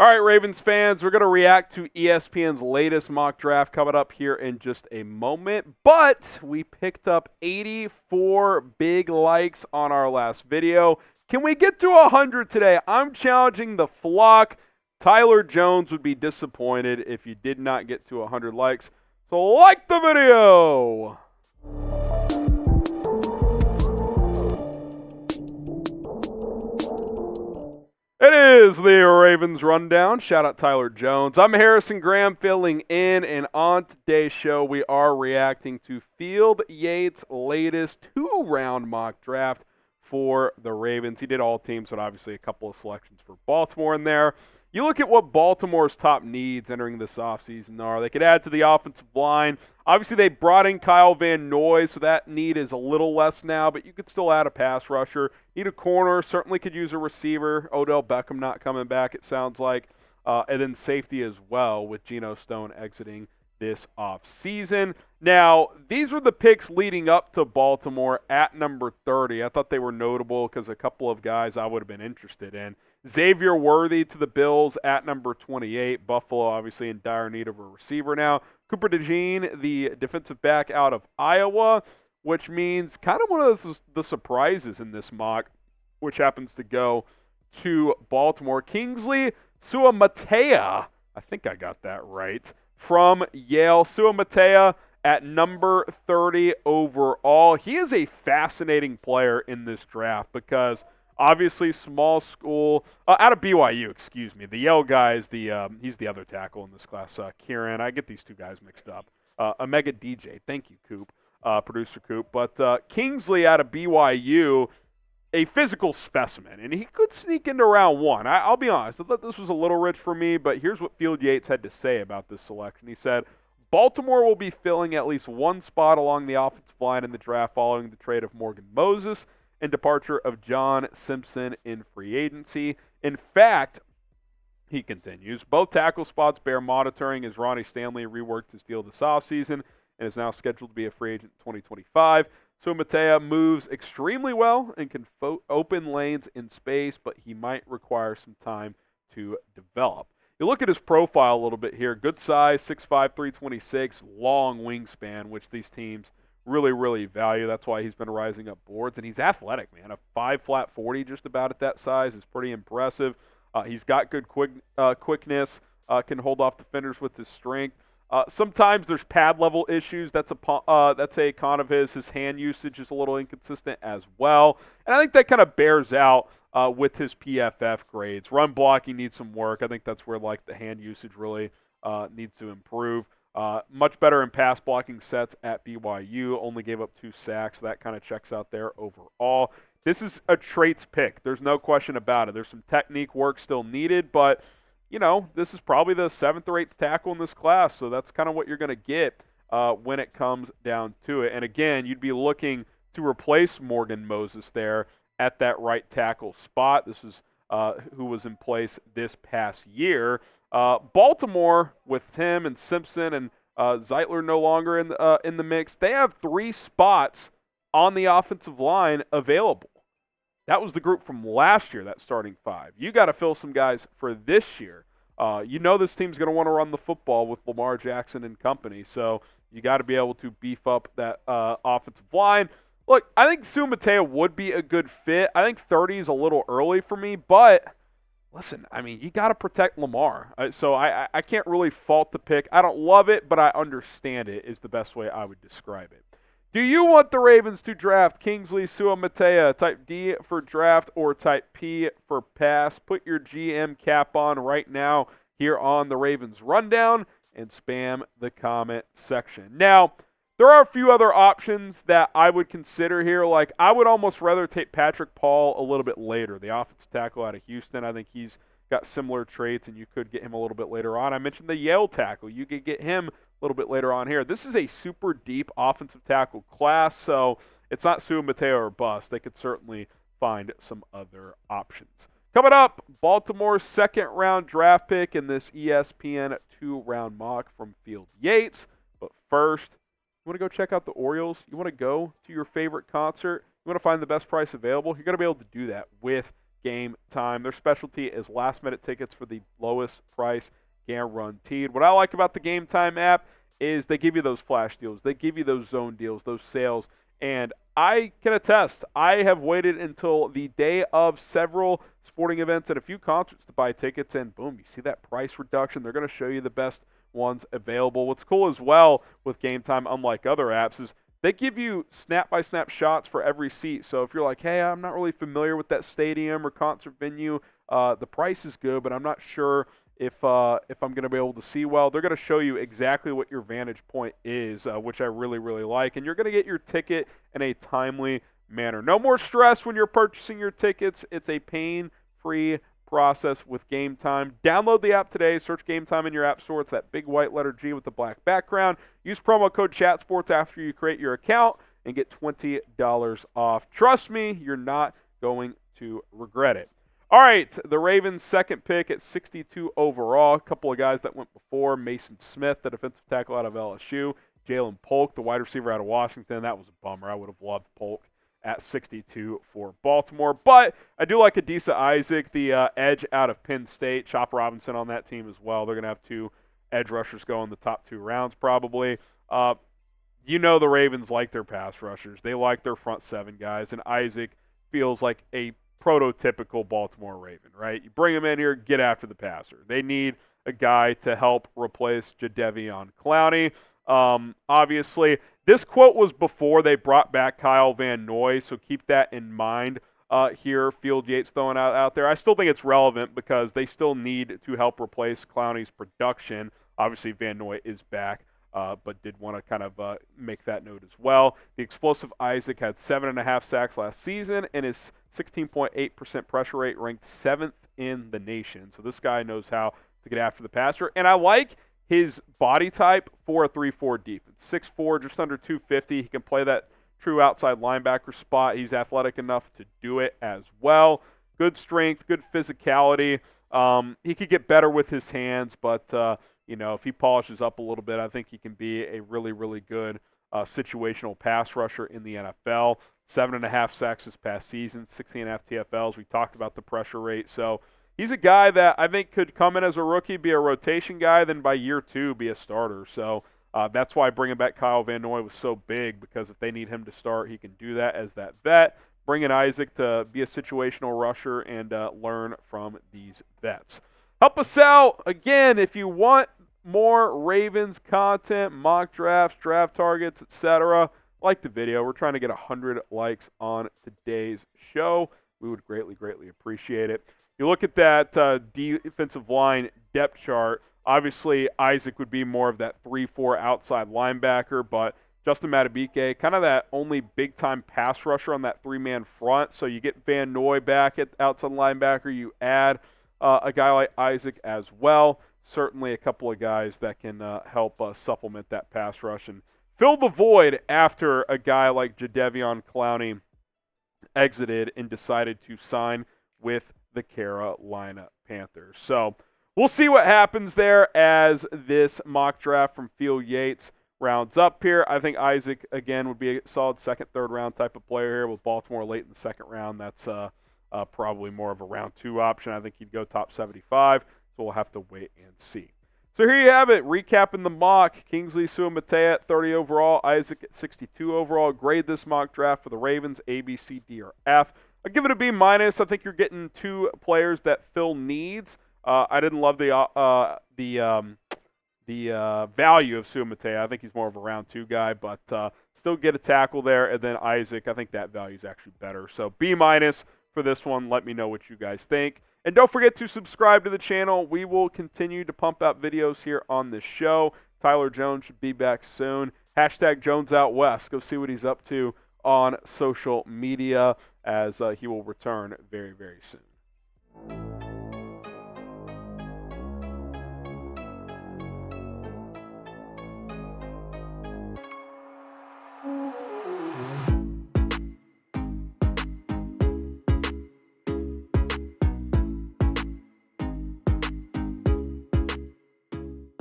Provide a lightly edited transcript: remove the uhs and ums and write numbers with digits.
All right, Ravens fans, we're going to react to ESPN's latest mock draft coming up here in just a moment. But we picked up 84 big likes on our last video. Can we get to 100 today? I'm challenging the flock. Tyler Jones would be disappointed if you did not get to 100 likes. So like the video. It is the Ravens Rundown. Shout out Tyler Jones. I'm Harrison Graham filling in, and on today's show, we are reacting to Field Yates' latest 2-round mock draft for the Ravens. He did all teams, but obviously a couple of selections for Baltimore in there. You look at what Baltimore's top needs entering this offseason are. They could add to the offensive line. Obviously, they brought in Kyle Van Noy, so that need is a little less now, but you could still add a pass rusher. Need a corner. Certainly could use a receiver. Odell Beckham not coming back, it sounds like. And then safety as well, with Geno Stone exiting this offseason. Now, these were the picks leading up to Baltimore at number 30. I thought they were notable because a couple of guys I would have been interested in. Xavier Worthy to the Bills at number 28. Buffalo obviously in dire need of a receiver now. Cooper DeJean, the defensive back out of Iowa, which means kind of one of the surprises in this mock, which happens to go to Baltimore. Kingsley Suamataia, I think I got that right, from Yale. Suamataia at number 30 overall. He is a fascinating player in this draft because obviously small school, out of BYU, excuse me. The Yale guy is he's the other tackle in this class, Kieran. I get these two guys mixed up. Omega DJ, thank you, Coop, producer Coop. But Kingsley out of BYU, a physical specimen, and he could sneak into round one. I'll be honest, I thought this was a little rich for me, but here's what Field Yates had to say about this selection. He said, Baltimore will be filling at least one spot along the offensive line in the draft following the trade of Morgan Moses and departure of John Simpson in free agency. In fact, he continues, both tackle spots bear monitoring as Ronnie Stanley reworked his deal this offseason and is now scheduled to be a free agent in 2025. So Suamataia moves extremely well and can open lanes in space, but he might require some time to develop. You look at his profile a little bit here. Good size, 6'5", 326, long wingspan, which these teams really, really value. That's why he's been rising up boards. And he's athletic, man. A 5'40" just about at that size is pretty impressive. He's got good quickness, can hold off defenders with his strength. Sometimes there's pad level issues. That's a con of his. His hand usage is a little inconsistent as well. And I think that kind of bears out with his PFF grades. Run blocking needs some work. I think that's where like the hand usage really needs to improve. Much better in pass blocking sets at BYU. Only gave up 2 sacks. So that kind of checks out there overall. This is a traits pick. There's no question about it. There's some technique work still needed, but you know, this is probably the 7th or 8th tackle in this class, so that's kind of what you're going to get when it comes down to it. And again, you'd be looking to replace Morgan Moses there at that right tackle spot. This is who was in place this past year. Baltimore, with him and Simpson and Zeitler no longer in the mix, they have 3 spots on the offensive line available. That was the group from last year, that starting 5. You got to fill some guys for this year. You know this team's going to want to run the football with Lamar Jackson and company, so you got to be able to beef up that offensive line. Look, I think Suamataia would be a good fit. I think 30 is a little early for me, but listen, I mean, you got to protect Lamar. So I can't really fault the pick. I don't love it, but I understand it is the best way I would describe it. Do you want the Ravens to draft Kingsley Suamataia, type D for draft or type P for pass? Put your GM cap on right now here on the Ravens Rundown and spam the comment section. Now, there are a few other options that I would consider here. Like, I would almost rather take Patrick Paul a little bit later, the offensive tackle out of Houston. I think he's got similar traits, and you could get him a little bit later on. I mentioned the Yale tackle. You could get him a little bit later on here. This is a super deep offensive tackle class, so it's not Suamataia or bust. They could certainly find some other options. Coming up, Baltimore's 2nd-round draft pick in this ESPN 2-round mock from Field Yates. But first, you want to go check out the Orioles? You want to go to your favorite concert? You want to find the best price available? You're going to be able to do that with Game Time. Their specialty is last-minute tickets for the lowest price guaranteed. What I like about the Game Time app is they give you those flash deals. They give you those zone deals, those sales. And I can attest, I have waited until the day of several sporting events and a few concerts to buy tickets, and boom, you see that price reduction. They're going to show you the best ones available. What's cool as well with Game Time, unlike other apps, is they give you snap-by-snap shots for every seat. So if you're like, hey, I'm not really familiar with that stadium or concert venue, the price is good, but I'm not sure if I'm going to be able to see well, they're going to show you exactly what your vantage point is, which I really, really like. And you're going to get your ticket in a timely manner. No more stress when you're purchasing your tickets. It's a pain-free process with Game Time. Download the app today. Search Game Time in your app store. It's that big white letter G with the black background. Use promo code ChatSports after you create your account and get $20 off. Trust me, you're not going to regret it. All right, the Ravens' second pick at 62 overall. A couple of guys that went before. Mason Smith, the defensive tackle out of LSU. Jalen Polk, the wide receiver out of Washington. That was a bummer. I would have loved Polk at 62 for Baltimore. But I do like Adisa Isaac, the edge out of Penn State. Chop Robinson on that team as well. They're going to have two edge rushers go in the top 2 rounds probably. You know the Ravens like their pass rushers. They like their front 7 guys, and Isaac feels like a prototypical Baltimore Raven, right? You bring him in here, get after the passer. They need a guy to help replace Jadeveon Clowney. Obviously, this quote was before they brought back Kyle Van Noy, so keep that in mind here. Field Yates throwing out there. I still think it's relevant because they still need to help replace Clowney's production. Obviously, Van Noy is back. But did want to kind of make that note as well. The explosive Isaac had 7.5 sacks last season, and his 16.8% pressure rate ranked 7th in the nation. So this guy knows how to get after the passer. And I like his body type for a 3-4 defense. 6'4", just under 250. He can play that true outside linebacker spot. He's athletic enough to do it as well. Good strength, good physicality. He could get better with his hands, but if he polishes up a little bit, I think he can be a really, really good situational pass rusher in the NFL. 7.5 sacks this past season, 16.5 TFLs. We talked about the pressure rate. So he's a guy that I think could come in as a rookie, be a rotation guy, then by year 2 be a starter. So that's why bringing back Kyle Van Noy was so big, because if they need him to start, he can do that as that vet. Bring in Isaac to be a situational rusher and learn from these vets. Help us out. Again, if you want more Ravens content, mock drafts, draft targets, etc., like the video. We're trying to get 100 likes on today's show. We would greatly, greatly appreciate it. You look at that defensive line depth chart, obviously Isaac would be more of that 3-4 outside linebacker, but Justin Madubuike, kind of that only big-time pass rusher on that 3-man front. So you get Van Noy back at outside linebacker. You add a guy like Isaac as well. Certainly a couple of guys that can help supplement that pass rush and fill the void after a guy like Jadeveon Clowney exited and decided to sign with the Carolina Panthers. So we'll see what happens there as this mock draft from Field Yates rounds up here. I think Isaac, again, would be a solid second, third round type of player here with Baltimore late in the second round. That's probably more of a round 2 option. I think he'd go top 75. So we'll have to wait and see. So here you have it, recapping the mock. Kingsley Suamataia at 30 overall, Isaac at 62 overall. Grade this mock draft for the Ravens, A, B, C, D, or F. I'll give it a B-. I think you're getting 2 players that fill needs. I didn't love the value of Suamataia. I think he's more of a round 2 guy, but still get a tackle there. And then Isaac, I think that value is actually better. So B- for this one. Let me know what you guys think. And don't forget to subscribe to the channel. We will continue to pump out videos here on this show. Tyler Jones should be back soon. Hashtag Jones Out West. Go see what he's up to on social media as he will return very, very soon.